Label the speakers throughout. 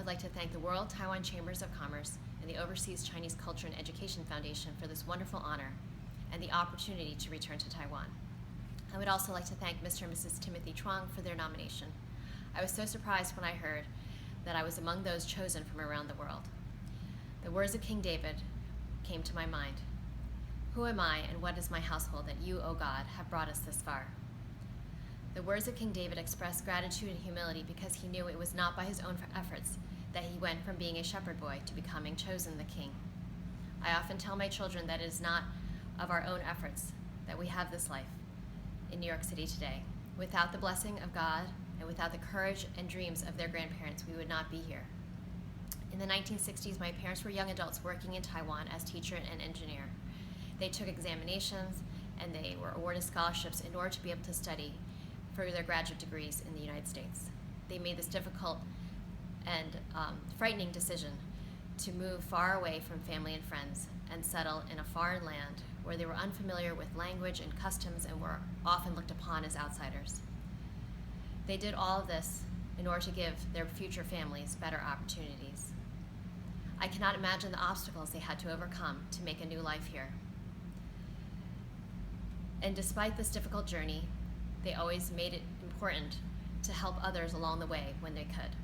Speaker 1: would like to thank the World Taiwan Chambers of Commerce and the Overseas Chinese Culture and Education Foundation for this wonderful honor and the opportunity to return to Taiwan. I would also like to thank Mr. and Mrs. Timothy Chuang for their nomination. I was so surprised when I heard that I was among those chosen from around the world. The words of King David came to my mind. Who am I and what is my household that you, O God, have brought us this far? The words of King David expressed gratitude and humility because he knew it was not by his own efforts that he went from being a shepherd boy to becoming chosen the king. I often tell my children that it is not of our own efforts that we have this life in New York City today. Without the blessing of God and without the courage and dreams of their grandparents, we would not be here. In the 1960s, my parents were young adults working in Taiwan as teacher and engineer. They took examinations and they were awarded scholarships in order to be able to study for their graduate degrees in the United States. They made this difficult and frightening decision to move far away from family and friends and settle in a foreign land where they were unfamiliar with language and customs and were often looked upon as outsiders. They did all of this in order to give their future families better opportunities. I cannot imagine the obstacles they had to overcome to make a new life here. And despite this difficult journey, they always made it important to help others along the way when they could.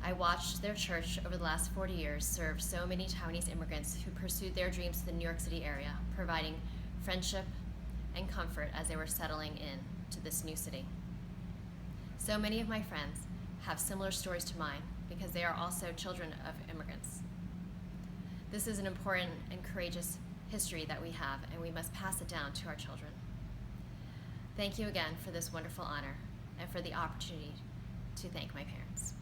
Speaker 1: I watched their church over the last 40 years serve so many Taiwanese immigrants who pursued their dreams to the New York City area, providing friendship and comfort as they were settling in to this new city. So many of my friends have similar stories to mine because they are also children of immigrants. This is an important and courageous history that we have, and we must pass it down to our children. Thank you again for this wonderful honor and for the opportunity to thank my parents.